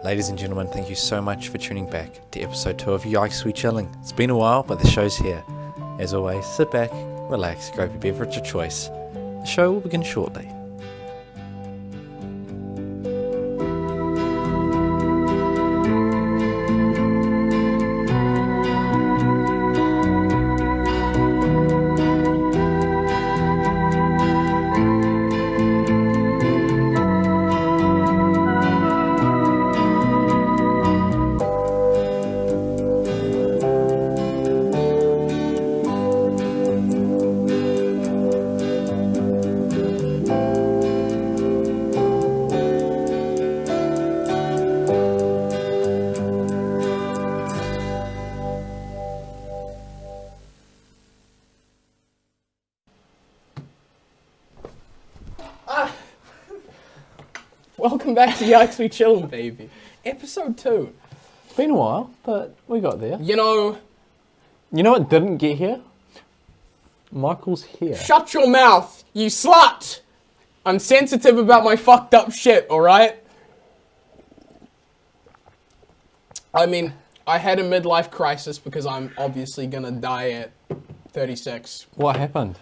Ladies and gentlemen, thank you so much for tuning back to episode 2 of Yikes, we Chillin. It's been a while, but the show's here. As always, sit back, relax, grab your beverage of choice. The show will begin shortly. Welcome back to Yikes, we Chillin, baby. Episode 2. It's been a while, but we got there. You know what didn't get here? Michael's here. shut your mouth, you slut! I'm sensitive about my fucked up shit, alright? I mean, I had a midlife crisis because I'm obviously gonna die at 36. What happened?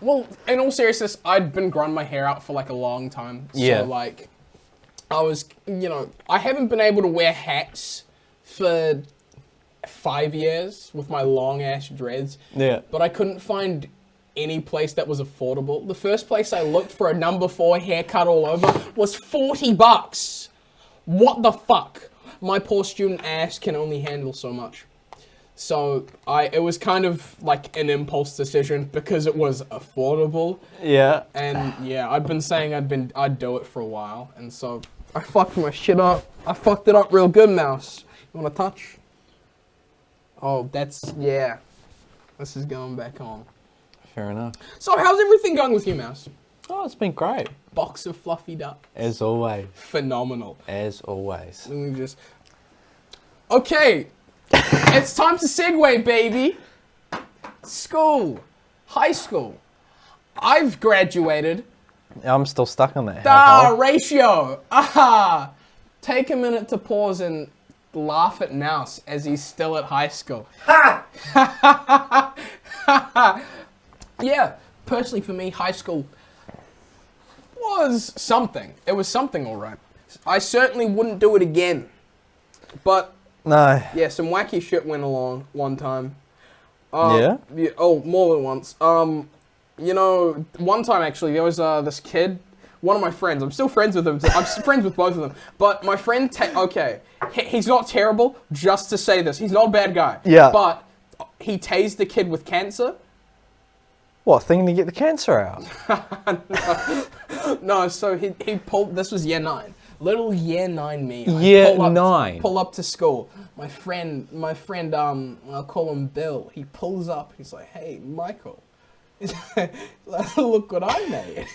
Well, in all seriousness, I'd been growing my hair out for like a long time. Yeah. So like, I haven't been able to wear hats for 5 years with my long ass dreads. Yeah. But I couldn't find any place that was affordable. The first place I looked for a number 4 haircut all over was $40. What the fuck? My poor student ass can only handle so much. So it was kind of like an impulse decision because it was affordable. Yeah. And yeah, I'd been saying I'd do it for a while, and so I fucked my shit up. I fucked it up real good, Mouse. You wanna touch? Oh, yeah. This is going back on. Fair enough. So how's everything going with you, Mouse? Oh, it's been great. Box of fluffy duck. As always. Phenomenal. As always. Let me just... Okay. It's time to segue, baby. School. High school. I've graduated. I'm still stuck on that. Ratio. Aha. Take a minute to pause and laugh at Mouse as he's still at high school. Ha! Yeah, personally for me, high school was something. It was something, all right. I certainly wouldn't do it again. But... No. yeah, some wacky shit went along one time. Yeah? Oh, more than once. One time actually, there was this kid, one of my friends. I'm still friends with him. I'm friends with both of them. But my friend, he's not terrible. Just to say this, he's not a bad guy. Yeah. But he tased the kid with cancer. What, thing to get the cancer out? No, so he pulled. This was year 9. Little year 9 me. Year 9. Pull up to school. My friend, I'll call him Bill. He pulls up. He's like, "Hey, Michael, look what I made."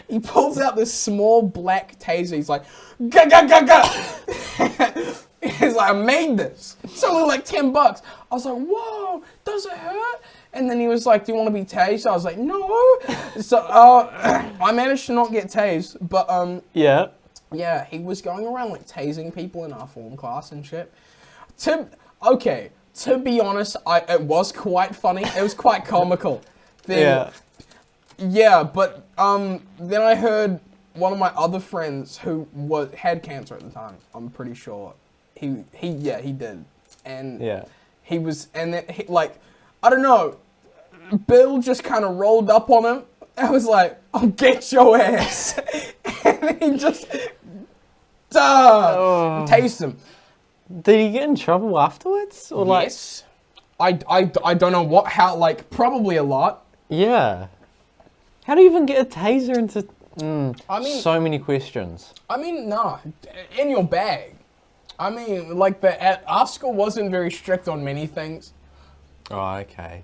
He pulls out this small black taser. He's like, "Ga ga ga ga." He's like, "I made this. It's only like $10." I was like, "Whoa, does it hurt?" And then he was like, "Do you want to be tased?" I was like, "No." So I managed to not get tased, but Yeah. yeah, he was going around like tasing people in our form class and shit. To be honest, it was quite funny. It was quite comical. Yeah. Yeah, but then I heard one of my other friends who had cancer at the time. I'm pretty sure he did, and Yeah. he was, and then I don't know, Bill just kind of rolled up on him. I was like, "I'll get your ass," and he just tased him. Did he get in trouble afterwards? Or Yes. I don't know how, probably a lot. Yeah. How do you even get a taser into... I mean... so many questions. I mean, nah, in your bag. I mean, our school wasn't very strict on many things. Oh, okay.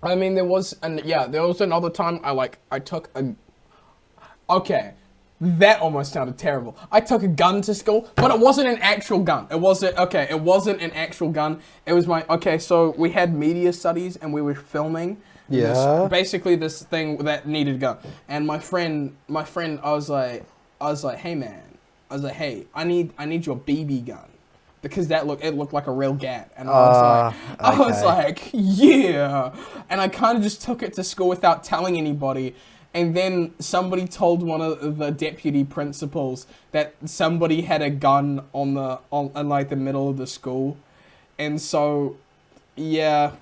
I mean, there was another time I took a... Okay. That almost sounded terrible. I took a gun to school, but it wasn't an actual gun. It wasn't an actual gun. It was so we had media studies and we were filming basically this thing that needed a gun. And my friend, I was like, "Hey man, I was like, hey, I need your BB gun. Because it looked like a real gat. And I was like, yeah. And I kind of just took it to school without telling anybody. And then somebody told one of the deputy principals that somebody had a gun in like the middle of the school. And so, yeah,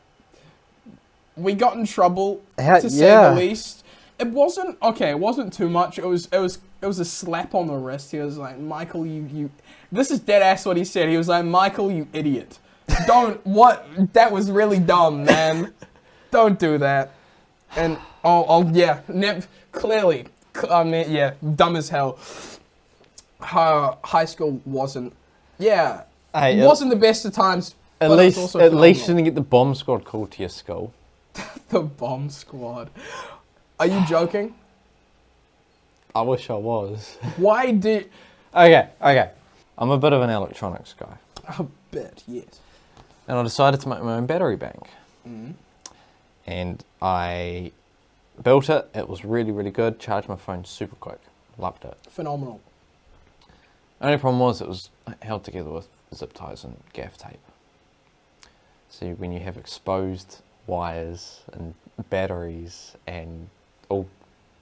we got in trouble, to say the least. It wasn't too much. It was a slap on the wrist. He was like, Michael, you this is dead ass what he said. He was like, Michael, you idiot. That was really dumb, man. Don't do that. And, clearly, I mean, yeah, dumb as hell. High school wasn't the best of times. At least you didn't get the bomb squad called to your school. The bomb squad. Are you joking? I wish I was. Why did... Okay. I'm a bit of an electronics guy. A bit, yes. And I decided to make my own battery bank. Mm. And I built it. It was really, really good. Charged my phone super quick. Loved it. Phenomenal. Only problem was it was held together with zip ties and gaff tape. So when you have exposed wires and batteries and all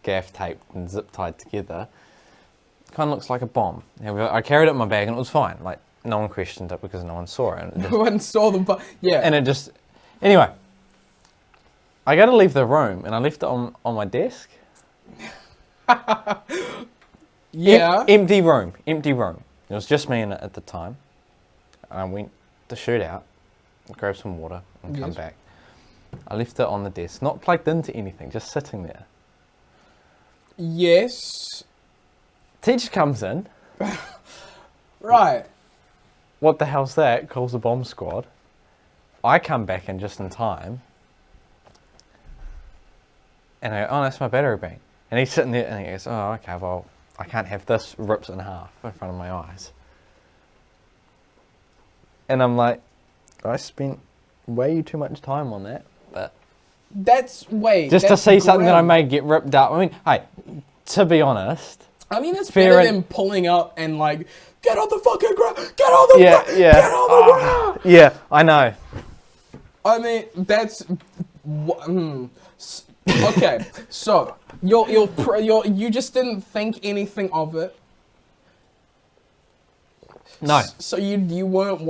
gaff taped and zip tied together, it kind of looks like a bomb. I carried it in my bag and it was fine. Like, no one questioned it because no one saw it. No one saw the bomb. Yeah. And it just... Anyway, I got to leave the room and I left it on my desk. Yeah. Empty room. It was just me in it at the time. I went to shoot out, grab some water and come back. I left it on the desk, not plugged into anything, just sitting there. Yes. Teacher comes in. Right. What the hell's that? Calls the bomb squad. I come back in just in time. And I go, oh, that's my battery bank. And he's sitting there and he goes, oh, okay, well, I can't have this ripped in half in front of my eyes. And I'm like, I spent way too much time on that, but... Just to see something that I may get ripped up. I mean, hey, to be honest... I mean, it's better than pulling up and like, get on the fucking ground, get on the ground, get on the ground. Yeah, I know. I mean, that's... Okay, so, you just didn't think anything of it. No. So you weren't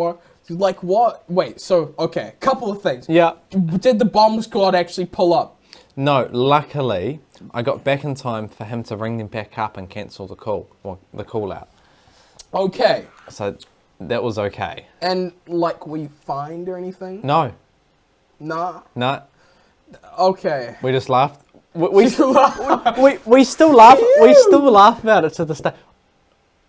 like what? Wait. So okay, couple of things. Yeah. Did the bomb squad actually pull up? No. Luckily, I got back in time for him to ring them back up and cancel the call out. Okay. So that was okay. And like, were you fined or anything? No. Nah. No. Okay. We just laughed. We still laugh. We still laugh about it to this day.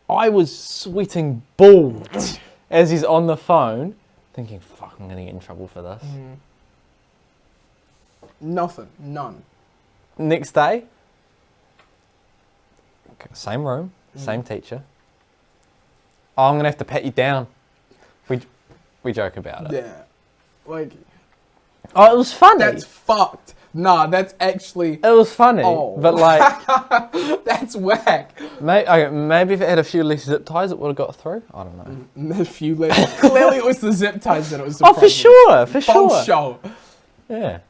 I was sweating balls as he's on the phone, thinking, fuck, I'm going to get in trouble for this. None. Next day, same room, same teacher. Oh, I'm going to have to pat you down. We joke about it. Yeah. Like... Oh, it was funny. That's fucked. Nah, that's actually... It was funny, but like... That's whack. Maybe if it had a few less zip ties, it would have got through. I don't know. A few less. Clearly it was the zip ties that it was the problem. For sure. Show. Yeah.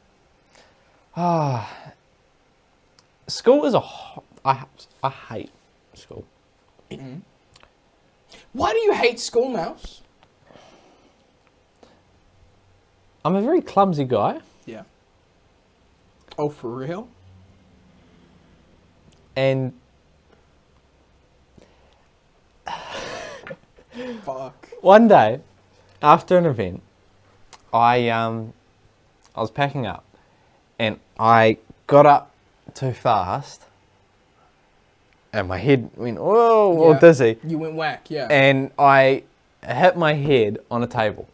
School is I hate school. Mm-hmm. Why do you hate school, Mouse? I'm a very clumsy guy. Yeah. Oh, for real? And... Fuck. One day, after an event, I was packing up and I got up too fast and my head went, whoa, all dizzy. You went whack, yeah. And I hit my head on a table.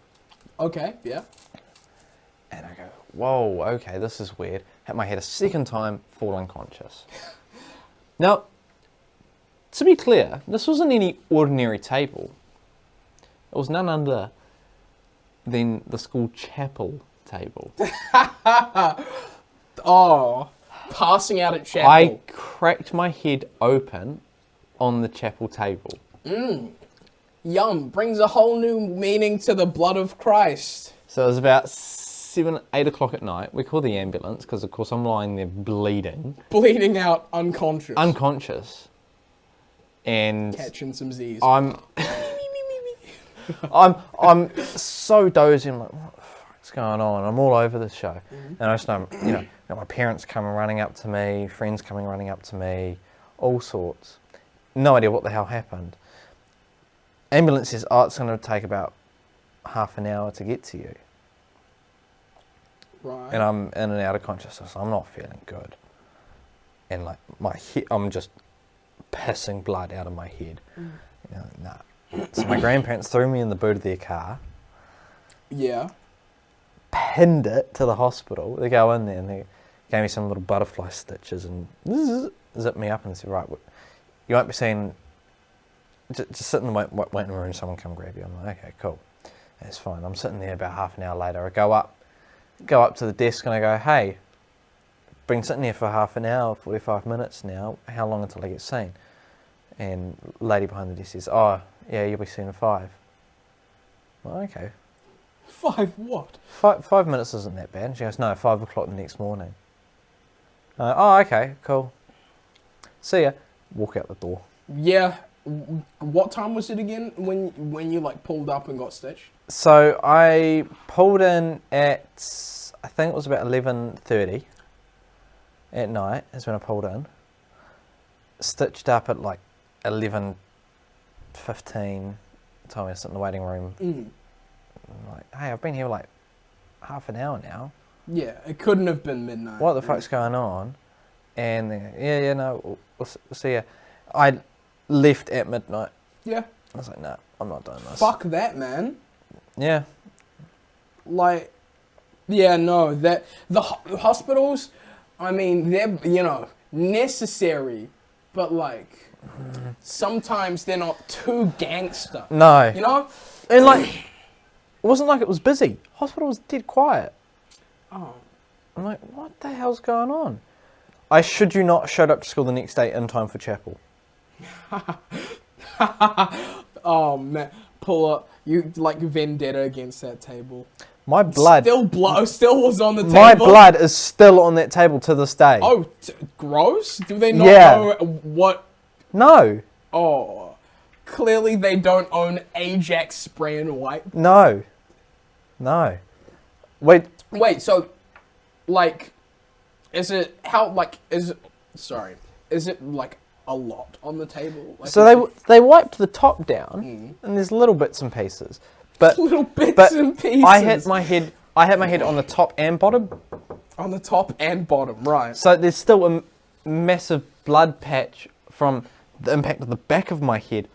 Okay, yeah. And I go, whoa, okay, this is weird. Hit my head a second time, fall unconscious. Now, to be clear, this wasn't any ordinary table. It was none other than the school chapel table. Oh, passing out at chapel. I cracked my head open on the chapel table. Yum. Brings a whole new meaning to the blood of Christ. So it was about 7, 8 o'clock at night. We call the ambulance because, of course, I'm lying there bleeding. Bleeding out, unconscious. Unconscious. And Catching some Z's. I'm so dozy. I'm like, what the fuck's going on? I'm all over this show. And I just know, got my parents coming running up to me, friends coming running up to me, all sorts. No idea what the hell happened. Ambulance says, it's going to take about half an hour to get to you. Right. And I'm in and out of consciousness. I'm not feeling good. And like my head, I'm just pissing blood out of my head. Nah. So my grandparents threw me in the boot of their car. Yeah. Pinned it to the hospital. They go in there and they gave me some little butterfly stitches and zipped me up and said, right, you won't be seen. Just sit in the waiting room and someone come grab you. I'm like, okay, cool. That's fine. I'm sitting there about half an hour later. I go up to the desk and I go, hey, been sitting here for half an hour, 45 minutes now. How long until I get seen? And the lady behind the desk says, oh, yeah, you'll be seen in 5. Well, okay. 5 what? 5 minutes isn't that bad. And she goes, no, 5 o'clock the next morning. Oh, okay, cool. See ya. Walk out the door. Yeah. What time was it again when you like pulled up and got stitched? So I pulled in at, I think it was about 11:30 at night is when I pulled in. Stitched up at like 11:15. Told me to sit in the waiting room. I'm like, hey, I've been here like half an hour now. Yeah, it couldn't have been midnight. What the fuck's going on? And they go, yeah, no, we'll see ya. I left at midnight. Yeah. I was like, no, I'm not doing this. Fuck that, man. Yeah. Like, yeah, no, that the hospitals, I mean, they're, necessary, but like, sometimes they're not too gangster. No. You know? And like, it wasn't like it was busy. Hospital was dead quiet. Oh. I'm like, what the hell's going on? I showed up to school the next day in time for chapel. Oh man, pull up. You like vendetta against that table. My blood. Still was on the table. My blood is still on that table to this day. Oh, gross. Do they not know what? No. Oh, clearly they don't own Ajax spray and wipe. No. Wait. So, like, is it like a lot on the table? Like, So they wiped the top down, and there's little bits and pieces. But little bits and pieces. I hit my head on the top and bottom. On the top and bottom, right? So there's still a massive blood patch from the impact of the back of my head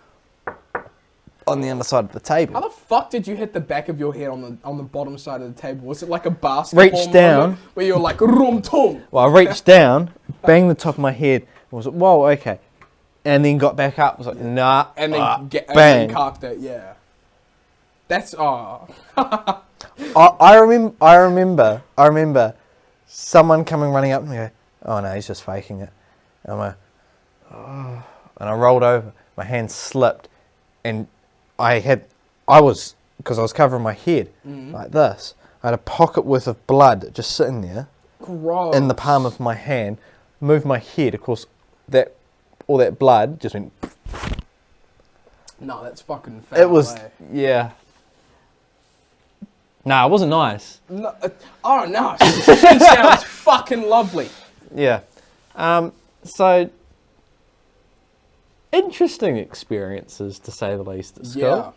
on the underside of the table. How the fuck did you hit the back of your head on the bottom side of the table? Was it like a basketball Reached down. where you're like rum tum? Well, I reached down, banged the top of my head, and was like, whoa, okay. And then got back up, was like, nah, and then bang. and then cocked it, yeah. That's I remember someone coming running up and go, oh no, he's just faking it. And I'm like, oh. And I rolled over, my hand slipped, and because I was covering my head like this. I had a pocket worth of blood just sitting there. Gross. In the palm of my hand. Moved my head, of course, all that blood just went. No, that's fucking foul. It was, yeah. Nah, it wasn't nice. No, oh no, she sounds fucking lovely. Yeah. So, interesting experiences, to say the least, at school. Yeah.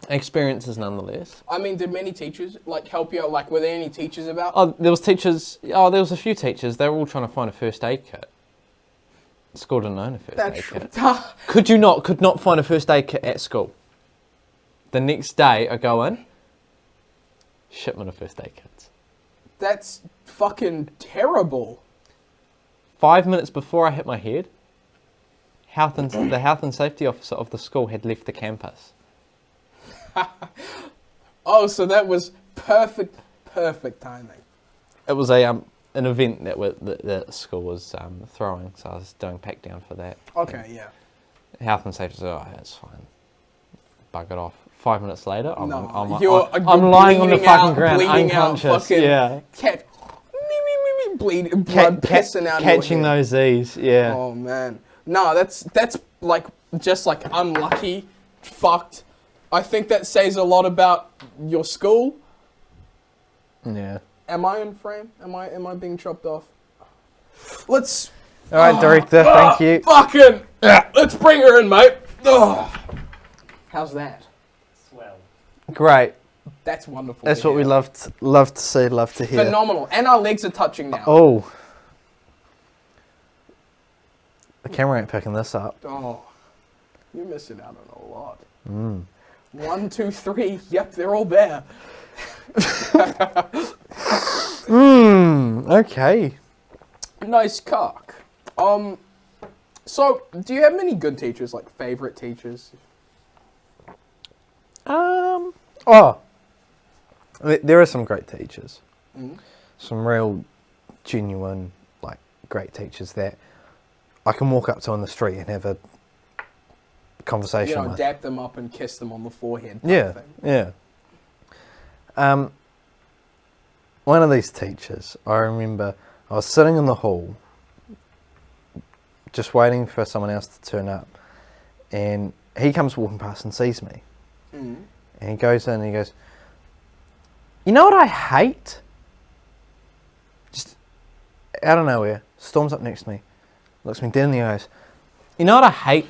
Experiences nonetheless. I mean, did many teachers like help you out? Like, were there any teachers about? Oh, there was teachers. Oh, there was a few teachers. They were all trying to find a first aid kit. School didn't own a first aid kit. Could not find a first aid kit at school. The next day, I go in. Shipment of first aid kits. That's fucking terrible. 5 minutes before I hit my head, the health and safety officer of the school had left the campus. Oh, so that was perfect timing. It was an event that the school was throwing, so I was doing pack down for that. Okay, yeah. Health and safety said, oh, it's fine. Bug it off. 5 minutes later, I'm you're lying on the bleeding fucking out, ground, bleeding out, unconscious. fucking Yeah. Bleeding, blood pissing out catching your head. those Z's, yeah. Oh man, no, that's like just like unlucky, fucked. I think that says a lot about your school. Yeah. Am I in frame? Am I being chopped off? Let's. All right, director. Thank you. Fucking. Let's bring her in, mate. How's that? Swell. Great. That's wonderful. That's to what we hear. love to see, love to hear. Phenomenal, and our legs are touching now. Oh. The camera ain't picking this up. Oh, you're missing out on a lot. Mm. 1, 2, 3. Yep, they're all there. Okay. Nice cock. So, do you have many good teachers, like favorite teachers? There are some great teachers. Mm. Some real, genuine, like, great teachers that I can walk up to on the street and have a conversation with. Dap them up and kiss them on the forehead. Type Yeah, thing. yeah. One of these teachers, I remember, I was sitting in the hall, just waiting for someone else to turn up, and he comes walking past and sees me, Mm. and he goes in and he goes, "You know what I hate?" Just out of nowhere, storms up next to me, looks me dead in the eyes. "You know what I hate?"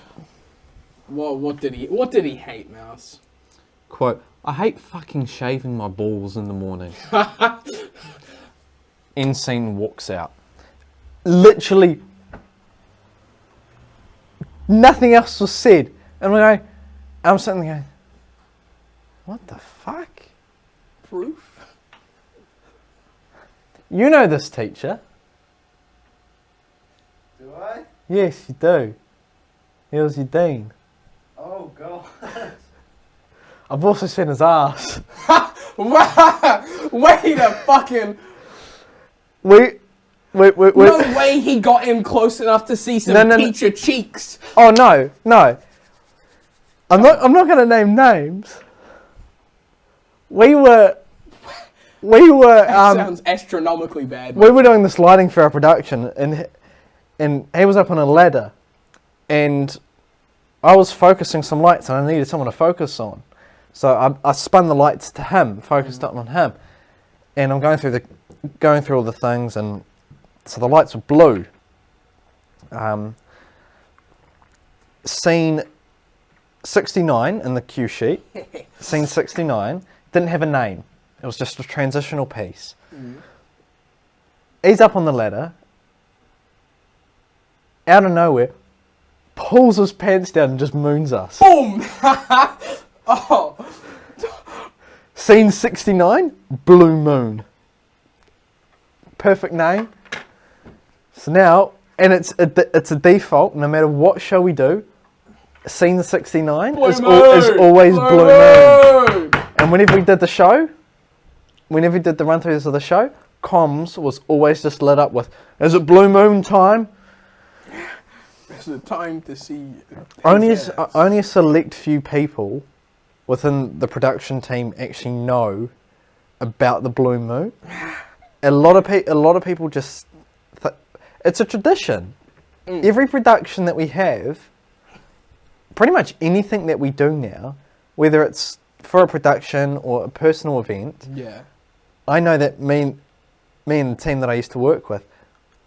Well, what did he hate, Mouse? Quote, "I hate fucking shaving my balls in the morning." End scene, walks out. Literally, nothing else was said. And I'm sitting there going, what the fuck? Proof? You know this teacher. Do I? Yes, you do. He was your dean. Oh god. I've also seen his ass. Wait a fucking... We. No way he got in close enough to see some teacher cheeks. Oh no. I'm not going to name names. We were. That sounds astronomically bad. We were doing this lighting for our production, and he was up on a ladder, and I was focusing some lights, and I needed someone to focus on. So I spun the lights to him, focused on him, and I'm going through all the things, and so the lights were blue. Scene 69 in the cue sheet. Scene 69 didn't have a name. It was just a transitional piece. Mm. He's up on the ladder. Out of nowhere, pulls his pants down and just moons us. Boom! Oh. Scene 69, Blue Moon. Perfect name. So now, and it's a default, no matter what show we do, scene 69 is always Blue Moon. And whenever we did the show, whenever we did the run-throughs of the show, comms was always just lit up with, "Is it Blue Moon time?" Is it time to see... Only a select few people within the production team actually know about the Blue Moon. A lot of people just... it's a tradition. Mm. Every production that we have, pretty much anything that we do now, whether it's for a production or a personal event, Yeah. I know that me and the team that I used to work with,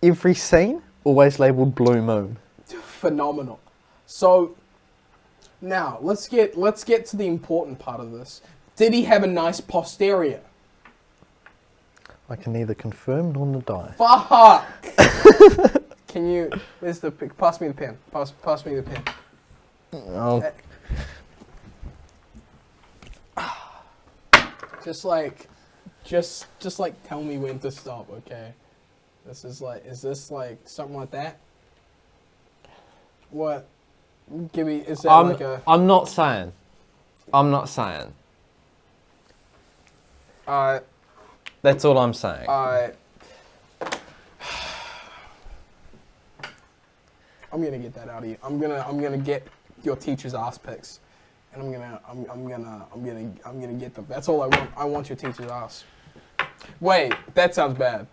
every scene always labelled Blue Moon. Phenomenal. So, now, let's get to the important part of this. Did he have a nice posterior? I can neither confirm nor deny. Fuck! Can you... Where's the... Pass me the pen. Pass me the pen. Oh, Just like tell me when to stop, okay? Is this like something like that? What? Give me, is that like a... I'm not saying. Alright, That's all I'm saying. alright. I'm gonna get that out of you. I'm gonna get your teacher's ass pics, and I'm gonna get them. That's all I want. I want your teacher's ass. Wait, that sounds bad.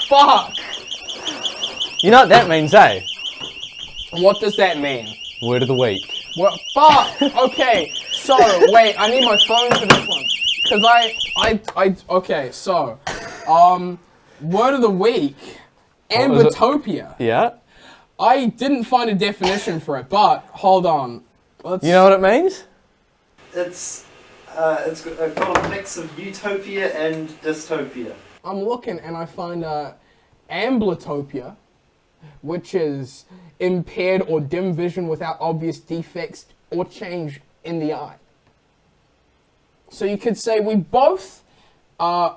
Fuck. You know what that means, eh? What does that mean? Word of the week. What? Fuck. Okay. So wait, I need my phone for this one, cause okay. So, word of the week, amblyopia. Yeah. I didn't find a definition for it, but hold on. You know what it means? It's called a mix of utopia and dystopia. I'm looking and I find amblyopia, which is impaired or dim vision without obvious defects or change in the eye. So you could say we both I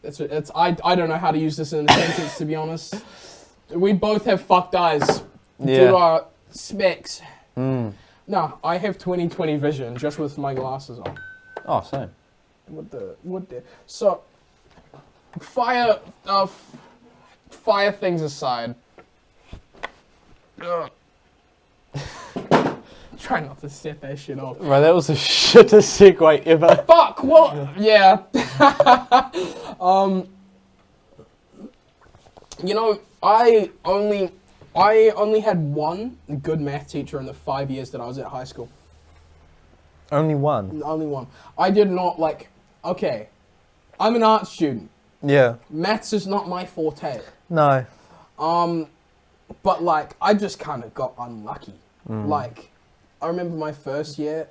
don't know how to use this in a sentence, to be honest. We both have fucked eyes due to our specs. No, I have 20/20 vision just with my glasses on. Oh, same. So, fire things aside. Ugh. Try not to set that shit off. Right, that was the shittest segue ever. Fuck, well, yeah. You know, I only had one good math teacher in the 5 years that I was at high school. Only one? Only one. I did not, okay, I'm an art student. Yeah. Maths is not my forte. No. But, I just kind of got unlucky. I remember my first year,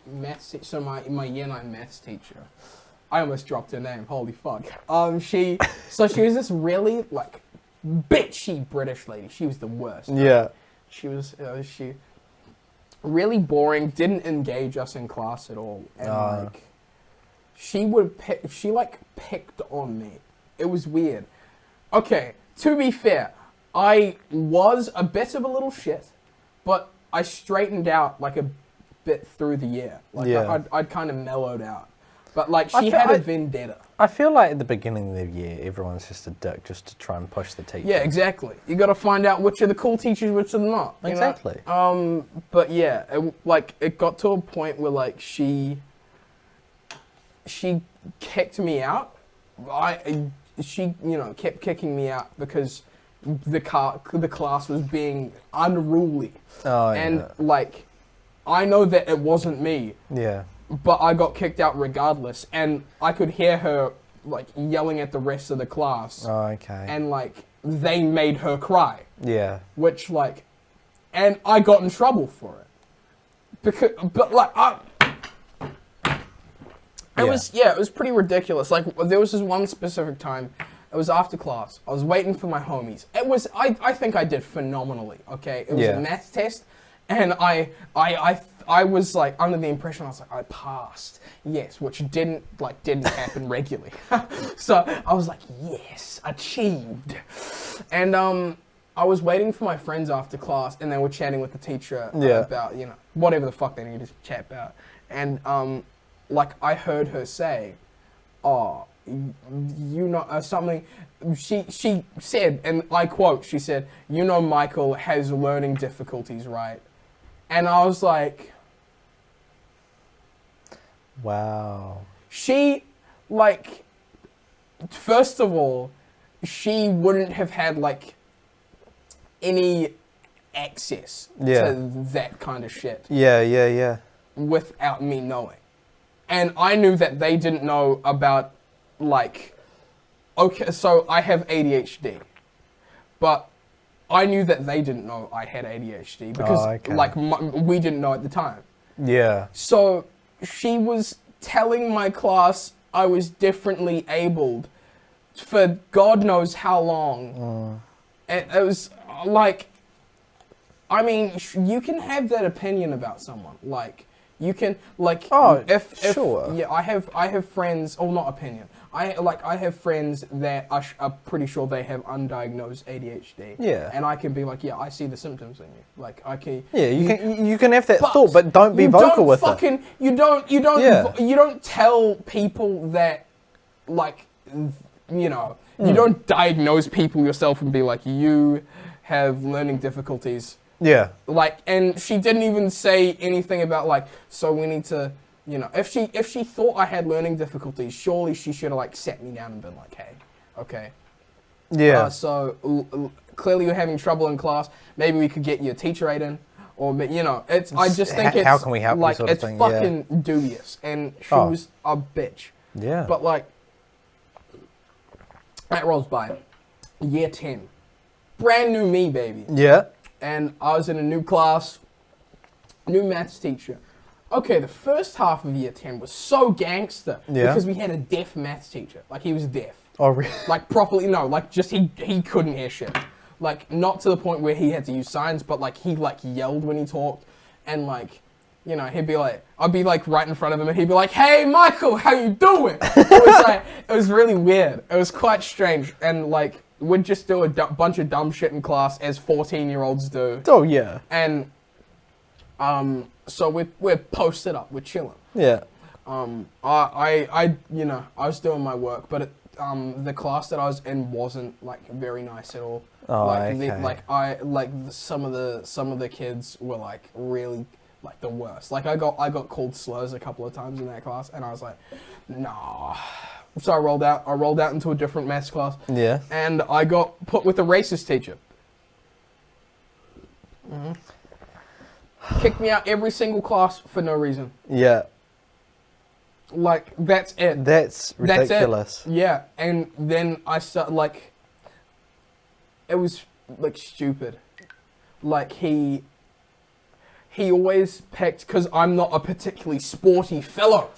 maths, so my year 9 maths teacher, I almost dropped her name, holy fuck. She was this really, bitchy British lady. She was the worst. Yeah. She was, really boring, didn't engage us in class at all. And, she picked on me. It was weird. Okay, to be fair, I was a bit of a little shit, but I straightened out, a bit through the year. I'd kind of mellowed out. But, she had a vendetta. I feel like at the beginning of the year, everyone's just a dick just to try and push the teacher. Yeah, exactly. You got to find out which are the cool teachers, which are not. Exactly. But yeah, it got to a point where she kicked me out. She kept kicking me out because the class was being unruly. Oh, and yeah. I know that it wasn't me. Yeah. But I got kicked out regardless, and I could hear her yelling at the rest of the class. Oh, okay. And they made her cry. Yeah. Which and I got in trouble for it. It was pretty ridiculous. There was this one specific time. It was after class. I was waiting for my homies. I think I did phenomenally. Okay. It was a math test, and I was under the impression I passed. Yes, which didn't happen regularly. So I was yes, achieved. And I was waiting for my friends after class, and they were chatting with the teacher about whatever the fuck they needed to chat about. And I heard her say, "Oh, something." She said, and I quote, she said, "Michael has learning difficulties, right?" And I was like, wow. She, first of all, she wouldn't have had, any access to that kind of shit. Yeah. Without me knowing. And I knew that they didn't know about, okay, so I have ADHD. But I knew that they didn't know I had ADHD because, we didn't know at the time. Yeah. So she was telling my class I was differently abled for God knows how long. And it was you can have that opinion about someone. You can sure. Yeah, I have friends. Oh, not opinion. I have friends that are pretty sure they have undiagnosed ADHD. Yeah. And I can be yeah, I see the symptoms in you. I can. Yeah, you can have that thought, but don't be vocal with it. You don't tell people that you know, you don't diagnose people yourself and be like, you have learning difficulties. Yeah. Like, and she didn't even say anything about like, so we need to, you know, if she thought I had learning difficulties, surely she should have like sat me down and been like, hey, okay. Yeah. So clearly you're having trouble in class. Maybe we could get you a teacher aid in, or you know, it's. I just think it's how can we help you like sort of it's thing, fucking dubious, and she was a bitch. Yeah. But like, that rolls by. Year 10, brand new me, baby. Yeah. And I was in a new class, new maths teacher. Okay, the first half of year 10 was so gangster because we had a deaf maths teacher. Like, he was deaf. Oh, really? Like, properly, no, like, just he couldn't hear shit. Like, not to the point where he had to use signs, but, like, he, like, yelled when he talked. And, like, you know, he'd be like, I'd be, like, right in front of him, and he'd be like, hey, Michael, how you doing? It was really weird. It was quite strange. And, like, we'd just do a bunch of dumb shit in class, as 14-year-olds do. Oh, yeah. And, so we're posted up, we're chilling. Yeah. I you know, I was doing my work, but the class that I was in wasn't like very nice at all. Oh, like, okay. some of the kids were like really like the worst. Like I got called slurs a couple of times in that class, and I was like, nah. So I rolled out into a different maths class. Yeah. And I got put with a racist teacher. Kicked me out every single class for no reason. Yeah. Like, that's it. That's ridiculous. That's it. Yeah, and then I started, like, it was, like, stupid. Like, he always picked, because I'm not a particularly sporty fellow,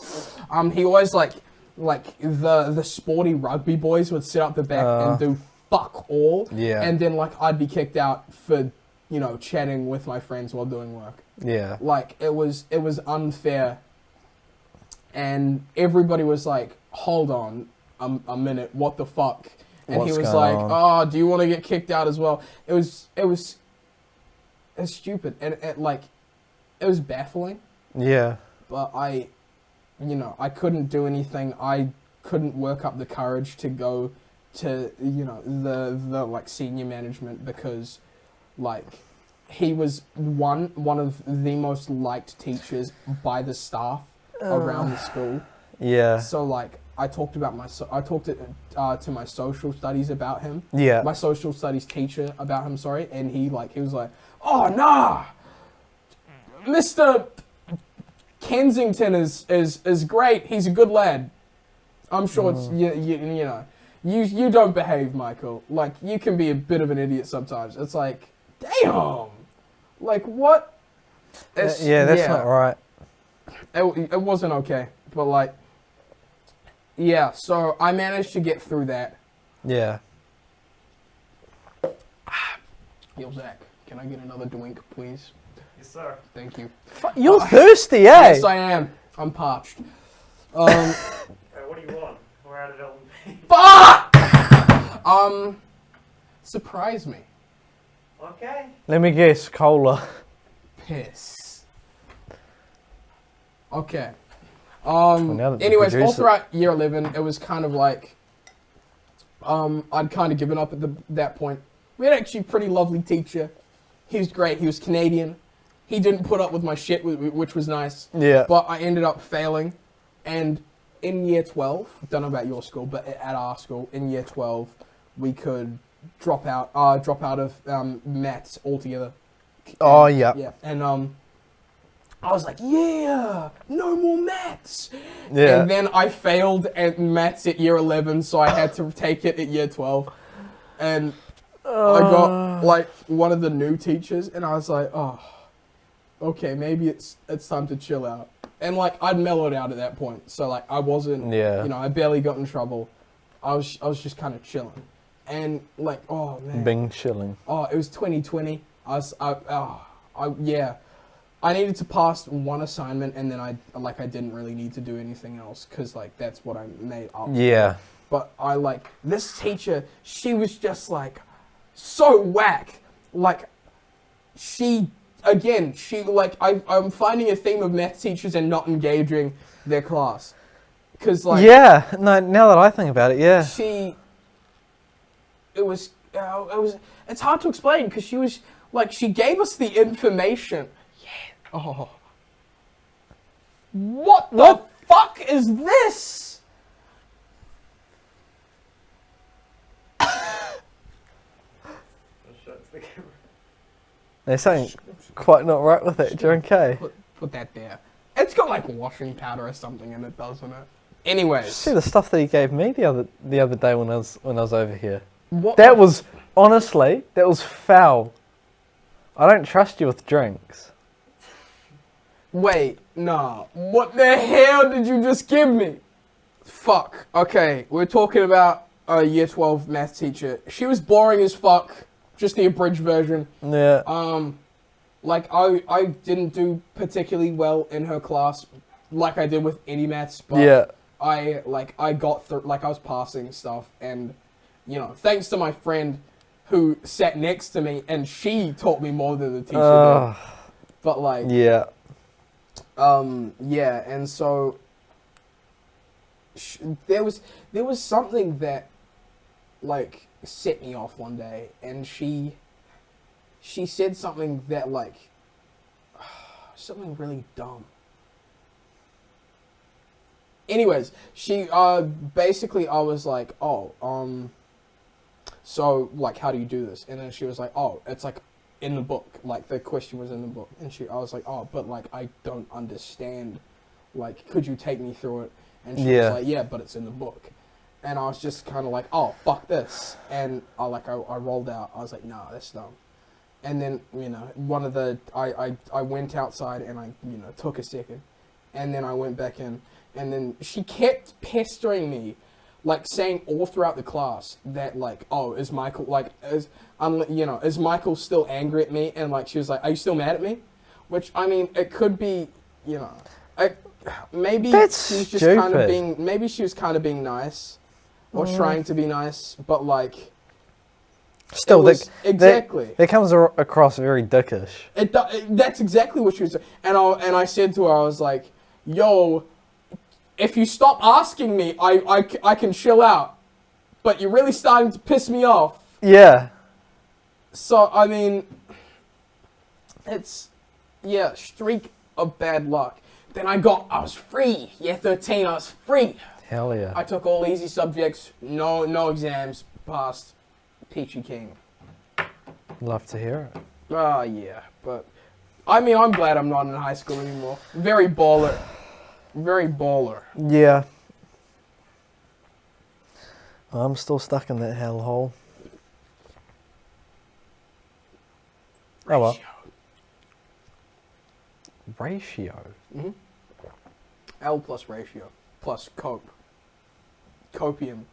he always, like the sporty rugby boys would sit up the back and do fuck all. Yeah. And then, like, I'd be kicked out for, you know, chatting with my friends while doing work. Yeah. Like, it was unfair. And everybody was like, hold on a minute, what the fuck? And What's he was going like, on? oh, do you want to get kicked out as well? It was stupid. And it was baffling. Yeah. But I couldn't do anything. I couldn't work up the courage to go to, you know, the like senior management, because like he was one of the most liked teachers by the staff around the school. Yeah. So like I talked to my social studies about him. Yeah. My social studies teacher about him, sorry, and he was like, "Oh nah, Mr. Kensington is great. He's a good lad. I'm sure it's you know, you don't behave, Michael. Like, you can be a bit of an idiot sometimes." It's like, damn. Like, what? That's not right. It wasn't okay, but like, yeah. So I managed to get through that. Yeah. Yo, Zach, can I get another drink, please? Yes, sir. Thank you. You're thirsty, eh? Yes, I am. I'm parched. What do you want? We're out of LMP. Fuck! Surprise me. Okay. Let me guess, cola. Piss. Okay. now that they Anyways, all produce it- throughout year 11, it was kind of like, I'd kind of given up at that point. We had actually a pretty lovely teacher. He was great. He was Canadian. He didn't put up with my shit, which was nice. Yeah. But I ended up failing. And in year 12, don't know about your school, but at our school, in year 12, we could drop out of maths altogether. Oh, yeah. Yeah. And I was like, yeah, no more maths. Yeah. And then I failed at maths at year 11, so I had to take it at year 12. And I got like one of the new teachers, and I was like, oh, okay, maybe it's time to chill out. And like, I'd mellowed out at that point, so like I wasn't, you know, I barely got in trouble. I was just kind of chilling. And like, oh man, Bing chilling. oh, it was 2020. I needed to pass one assignment, and then I didn't really need to do anything else, because like that's what I made up. Yeah. But I like this teacher. She was just like so whack. Like she like I'm finding a theme of math teachers and not engaging their class. Because like Yeah, no, now that I think about it, yeah. it's hard to explain because she was like, she gave us the information. Yeah. Oh. What the fuck is this? There's something quite not right with it. You're okay. Put that there. It's got like washing powder or something in it, doesn't it? Anyways. See the stuff that he gave me the other day when I was over here. What That was honestly, that was foul. I don't trust you with drinks. Wait, nah. What the hell did you just give me? Fuck. Okay, we're talking about a year 12 math teacher. She was boring as fuck. Just the abridged version. Yeah. Like I didn't do particularly well in her class, like I did with any maths. But Yeah. I got through. Like I was passing stuff, and you know, thanks to my friend who sat next to me, and she taught me more than the teacher did. But like, Yeah. yeah, and so there was something that like set me off one day, and she said something that like something really dumb. Anyways, she basically I was like, oh, so like how do you do this? And then she was like, oh, it's like in the book, like the question was in the book. And I was like, oh, but like I don't understand, like could you take me through it? And she was like, yeah, but it's in the book. And I was just kind of like, oh, fuck this. And I rolled out. I was like, nah, that's dumb. And then, you know, I went outside and I, you know, took a second. And then I went back in. And then she kept pestering me, like saying all throughout the class that like, oh, is Michael, like, is Michael still angry at me? And like, she was like, are you still mad at me? Which, I mean, it could be, you know, maybe That's she was just stupid. kind of being, maybe she was kind of being nice. Or trying to be nice, but like... Still, exactly. That comes across very dickish. That's exactly what she was saying. And I said to her, I was like, yo, if you stop asking me, I can chill out. But you're really starting to piss me off. Yeah. So, I mean... It's... Yeah, streak of bad luck. Then I was free. Year 13, I was free. Hell yeah. I took all easy subjects, no exams, passed. Peachy King. Love to hear it. Ah, yeah, but I mean, I'm glad I'm not in high school anymore. Very baller. Very baller. Yeah. I'm still stuck in that hellhole. Oh well. Ratio? Mm-hmm. L plus ratio. Plus cope. Copium.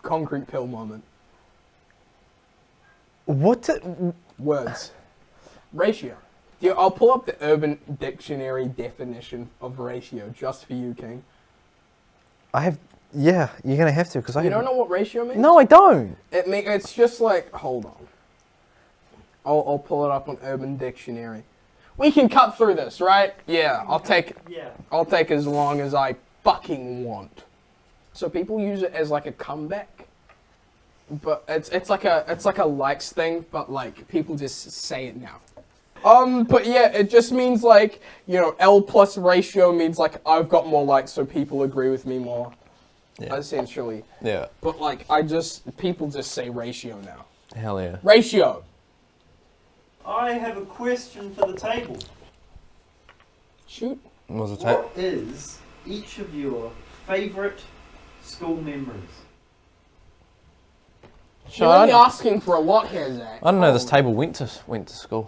Concrete pill moment. What? Words. Ratio. Yeah, I'll pull up the Urban Dictionary definition of ratio just for you, King. Yeah, you're gonna have to because I. You don't know what ratio means? No, I don't. It's just like, hold on. I'll pull it up on Urban Dictionary. We can cut through this, right? Yeah, I'll take as long as I fucking want. So people use it as like a comeback, but it's like a likes thing, but like people just say it now. But yeah, it just means like, you know, L plus ratio means like I've got more likes, so people agree with me more. Yeah. Essentially. Yeah. But like people just say ratio now. Hell yeah. Ratio. I have a question for the table. Shoot. What was the tape? What is each of your favourite school memories? You're only asking for a lot here, Zach. I don't know. This table went to school.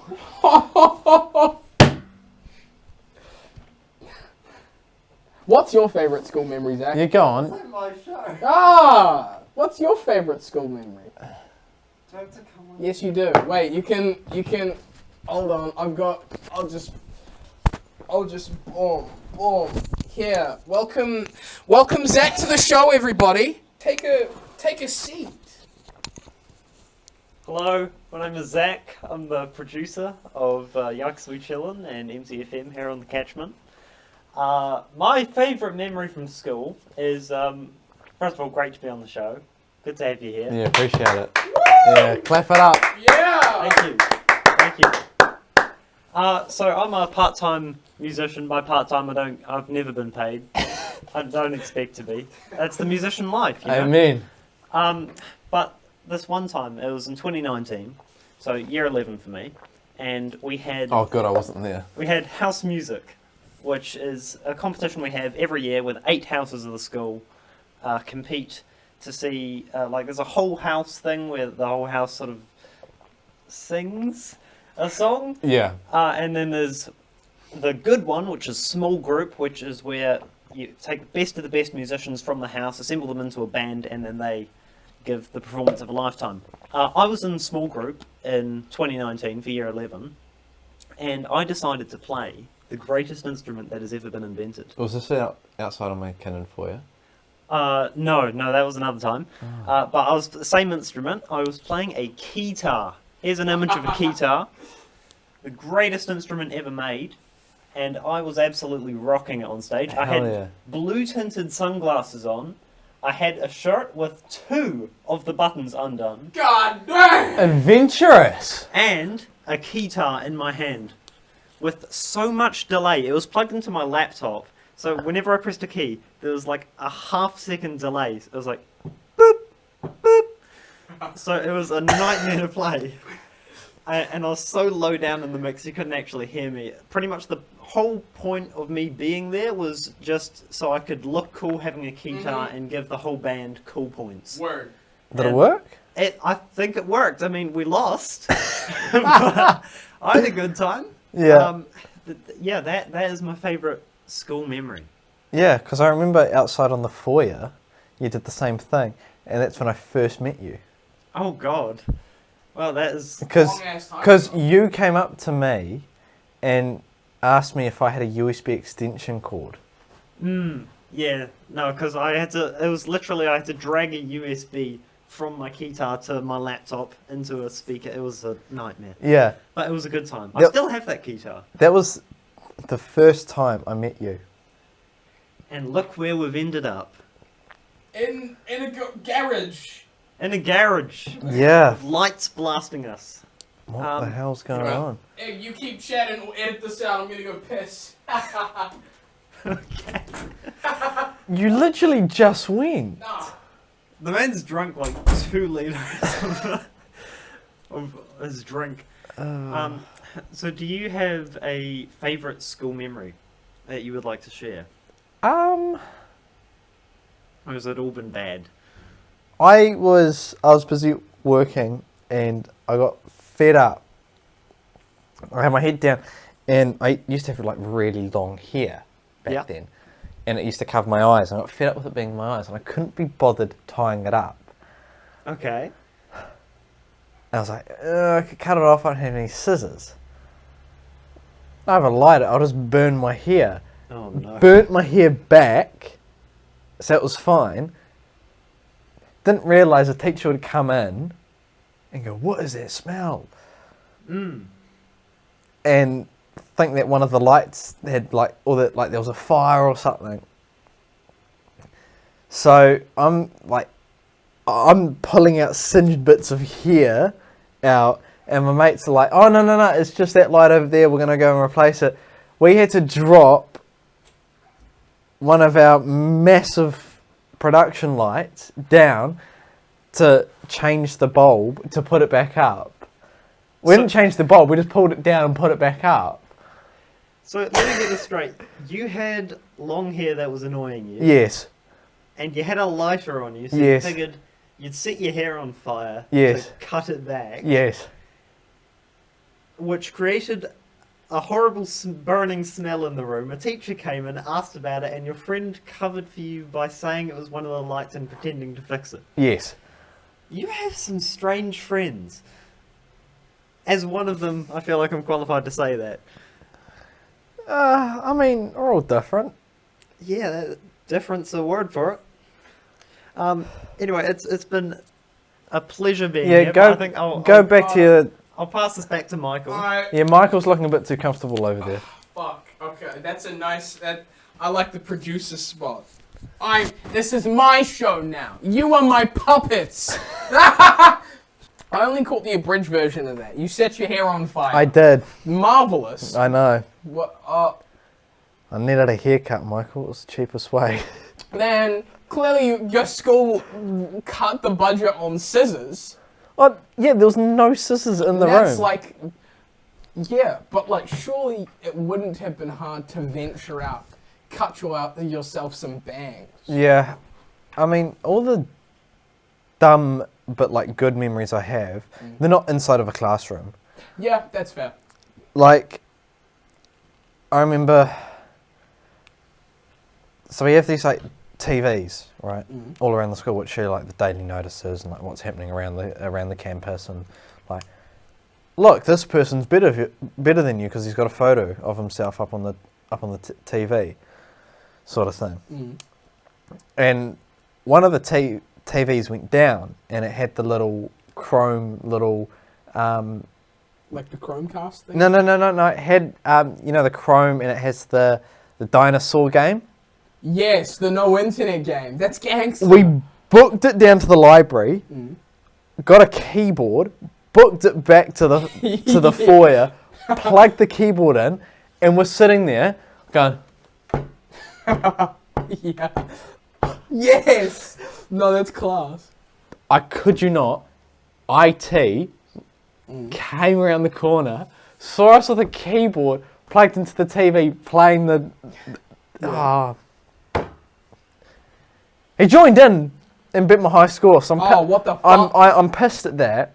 What's your favourite school memory, Zach? Yeah, go on. It's my show. Ah! What's your favourite school memory? Do I have to come on? Yes, you do. Wait, you can. Hold on. I'll just. Boom. Here. Welcome, Zach, to the show, everybody. Take a seat. Hello, my name is Zach. I'm the producer of Yikes, Chillin and MZFM here on the Catchment. My favourite memory from school is, first of all, great to be on the show. Good to have you here. Yeah, appreciate it. Yeah, clap it up. Yeah. Thank you. So I'm a part-time musician. By part-time, I've never been paid. I don't expect to be. That's the musician life, you know? Amen. But this one time, it was in 2019, so year 11 for me, and we had Oh, good, I wasn't there. we had house music, which is a competition we have every year with 8 houses of the school compete to see, like there's a whole house thing where the whole house sort of sings a song, Yeah. and then there's the good one, which is small group, which is where you take the best of the best musicians from the house, assemble them into a band, and then they give the performance of a lifetime. I was in small group in 2019 for year 11, and I decided to play the greatest instrument that has ever been invented. Was this outside of my cannon for you? No, that was another time. But I was the same instrument. I was playing a keytar. Here's an image of a keytar, the greatest instrument ever made, and I was absolutely rocking it on stage. I had Hell yeah. blue tinted sunglasses on. I had a shirt with 2 of the buttons undone, God damn. Adventurous! and a keytar in my hand with so much delay. It was plugged into my laptop, so whenever I pressed a key, there was like a half-second delay. It was like, boop, boop. So it was a nightmare to play. And I was so low down in the mix, you couldn't actually hear me. Pretty much the whole point of me being there was just so I could look cool having a keytar and give the whole band cool points. Word. Did it work? I think it worked. I mean, we lost, but I had a good time. Yeah. Yeah, that is my favourite school memory. Yeah, because I remember outside on the foyer, you did the same thing, and that's when I first met you. Oh God. Well, that is Long-ass time Because ago. you came up to me and asked me if I had a USB extension cord. yeah. No, because I had to. It was literally I had to drag a USB from my keytar to my laptop into a speaker. It was a nightmare, Yeah, but it was a good time. I Yep. still have that keytar, that was the first time I met you. and look where we've ended up. In a garage. In a garage. Yeah. With lights blasting us. What the hell's going well, on? Hey, you keep chatting. We'll edit this out. I'm gonna go piss. Okay. You literally just went. Nah. The man's drunk like 2 liters of his drink. So do you have a favourite school memory that you would like to share? Or has it all been bad? I was busy working and I got fed up. I had my head down, and I used to have like really long hair back then, and it used to cover my eyes. And I got fed up with it being in my eyes, and I couldn't be bothered tying it up. Okay. And I was like, I could cut it off. I don't have any scissors. I have a lighter. I'll just burn my hair. Oh no. Burnt my hair back, so it was fine. Didn't realise the teacher would come in and go, "What is that smell?" And think that one of the lights had like, or that like there was a fire or something. So I'm pulling out singed bits of hair out, and my mates are like, "Oh no, it's just that light over there. We're gonna go and replace it." We had to drop one of our massive production lights down to change the bulb to put it back up. We didn't change the bulb, we just pulled it down and put it back up. So let me get this straight. You had long hair that was annoying you. Yes. And you had a lighter on you, so Yes. you figured you'd set your hair on fire Yes. to cut it back. Yes. Which created a horrible burning smell in the room. A teacher came and asked about it, and your friend covered for you by saying it was one of the lights and pretending to fix it. Yes. You have some strange friends. As one of them, I feel like I'm qualified to say that. I mean, we're all different. Yeah, different's a word for it. Anyway, it's been a pleasure being Yeah, here. but I think I'll back to your... I'll pass this back to Michael. Alright. Yeah, Michael's looking a bit too comfortable over there. Fuck. Okay, that's a nice. That I like the producer spot. This is my show now. You are my puppets. I only caught the abridged version of that. You set your hair on fire. I did. Marvelous. I know. What? I needed a haircut, Michael. It was the cheapest way. Then clearly your school cut the budget on scissors. Oh, yeah, there was no scissors in the room. That's like, yeah, but like surely it wouldn't have been hard to venture out, cut yourself some bangs. Yeah. I mean, all the dumb but like good memories I have, they're not inside of a classroom. Yeah, that's fair. Like, I remember, so we have these like TVs, right, all around the school, which show like the daily notices and like what's happening around the campus, and like, look, this person's better than you because he's got a photo of himself up on the TV, sort of thing. And one of the TVs went down, and it had the little chrome Like the Chromecast thing? No. It had the chrome, and it has the Dinosaur Game. Yes, the no internet game. That's gangster. We booked it down to the library, got a keyboard, booked it back to the foyer, plugged the keyboard in, and we're sitting there going, Yeah. Yes. No, that's class. I kid you not, IT came around the corner, saw us with a keyboard plugged into the TV, playing the. He joined in and beat my high score. So what the fuck? I'm pissed at that.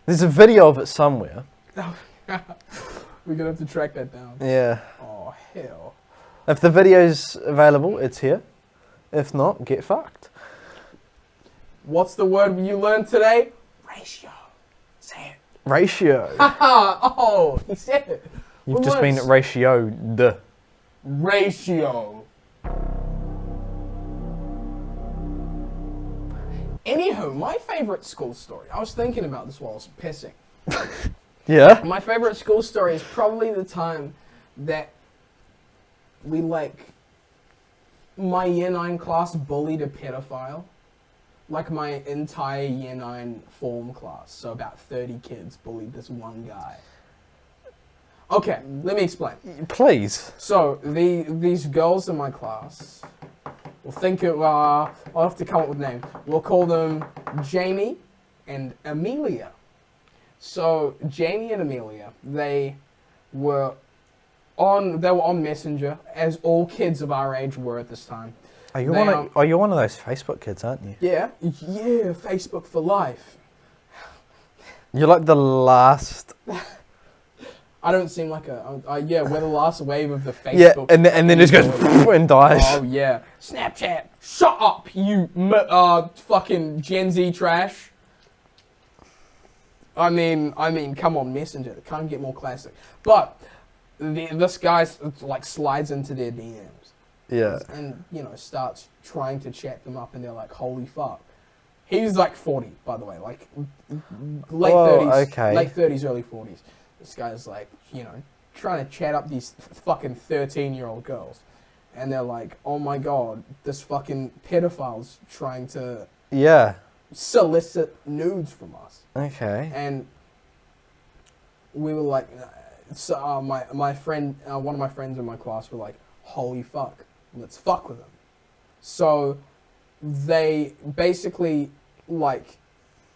There's a video of it somewhere. We're gonna have to track that down. Yeah. Oh hell. If the video's available, it's here. If not, get fucked. What's the word you learned today? Ratio. Say it. Ratio. Oh, he said it. You've What just been words? ratioed. Ratio. Anywho, my favourite school story. I was thinking about this while I was pissing. Yeah. My favourite school story is probably the time that my year 9 class bullied a pedophile. Like my entire year 9 form class. So about 30 kids bullied this one guy. Okay, let me explain. Please. So these girls in my class, I'll have to come up with a name. We'll call them Jamie and Amelia. So Jamie and Amelia, they were on Messenger, as all kids of our age were at this time. You're one of those Facebook kids, aren't you? Yeah, Facebook for life. You're like the last. I don't seem like we're the last wave of the Facebook. Yeah, and then it just goes and dies. Oh yeah, Snapchat. Shut up, you fucking Gen Z trash. I mean, come on, Messenger. It can't get more classic. But this guy like slides into their DMs. Yeah. And starts trying to chat them up, and they're like, "Holy fuck." He's like 40, by the way, like late 30s, okay. late 30s, early 40s. This guy's like, trying to chat up these fucking 13-year-old girls. And they're like, oh my god, this fucking pedophile's trying to solicit nudes from us. Okay. And we were like, so my friend, one of my friends in my class were like, holy fuck, let's fuck with him. So they basically,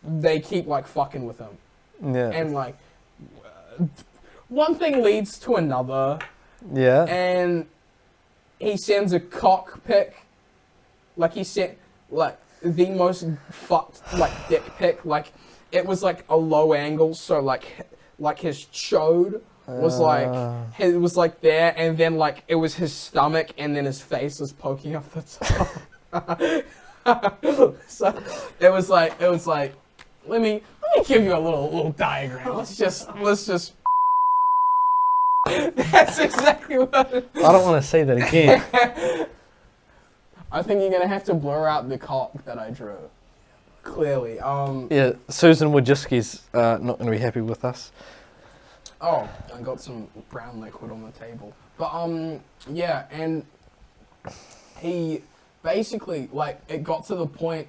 they keep fucking with him. Yeah. And one thing leads to another. Yeah. And he sends a cock pic. He sent the most fucked dick pic. It was a low angle, so his chode was it was there, and then it was his stomach, and then his face was poking up the top. So it was let me give you a little diagram. Let's just. That's exactly what it is. I don't want to say that again. I think you're gonna have to blur out the cock that I drew. Clearly. Yeah, Susan Wojcicki's not going to be happy with us. Oh, I got some brown liquid on the table. But yeah, and he basically like it got to the point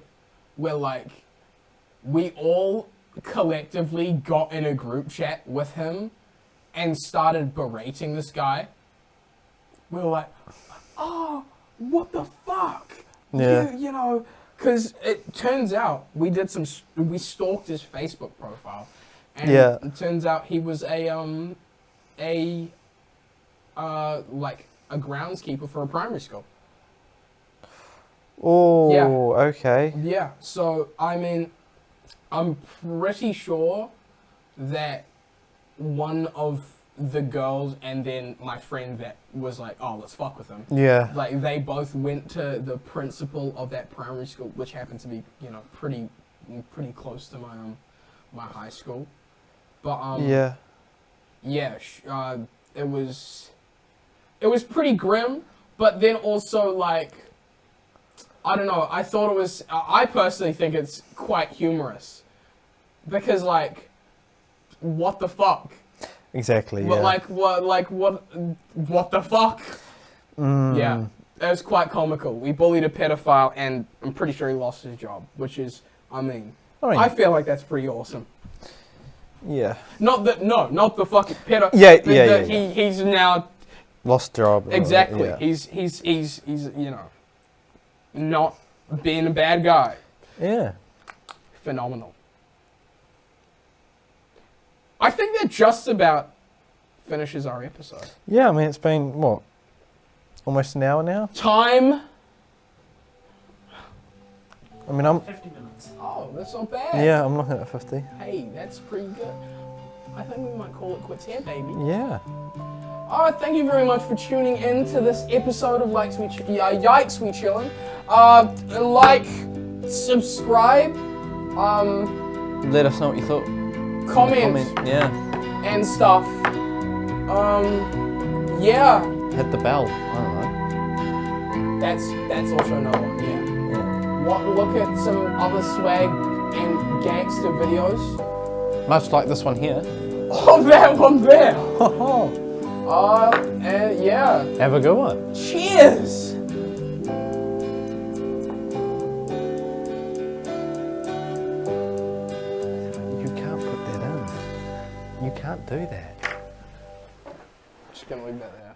where like we all collectively got in a group chat with him and started berating this guy. We were like, oh, what the fuck? Yeah. You know, because it turns out we stalked his Facebook profile, and Yeah. it turns out he was like a groundskeeper for a primary school. Oh, Yeah. okay. Yeah, so I mean, I'm pretty sure that one of the girls and then my friend that was like, oh, let's fuck with him. Yeah. Like, they both went to the principal of that primary school, which happened to be, you know, pretty close to my high school. But Yeah. yeah, it was pretty grim. But then also like, I don't know. I thought it was. I personally think it's quite humorous because like, what the fuck? Exactly. But Yeah. what the fuck? Yeah, it was quite comical. We bullied a pedophile, and I'm pretty sure he lost his job, which is, I feel like that's pretty awesome. Yeah. Not the fucking pedo. Yeah. He's now Lost job. exactly. Yeah. He's you know, not being a bad guy. Yeah. Phenomenal. I think that just about finishes our episode. Yeah, I mean, it's been, what, almost an hour now? Time. I mean, I'm, 50 minutes. Oh, that's not bad. yeah, I'm looking at 50. Hey, that's pretty good. I think we might call it quits here, baby. Yeah. Alright, thank you very much for tuning in to this episode of Yikes, We Chillin'. Like, subscribe, Let us know what you thought. comment, Yeah. and stuff. Yeah, Hit the bell. I don't know. that's also another one, yeah. Yeah. Look at some other swag and gangster videos. Much like this one here. Oh, that one there! Ho And yeah. Have a good one. Cheers! You can't put that in. You can't do that. Just gonna leave that there.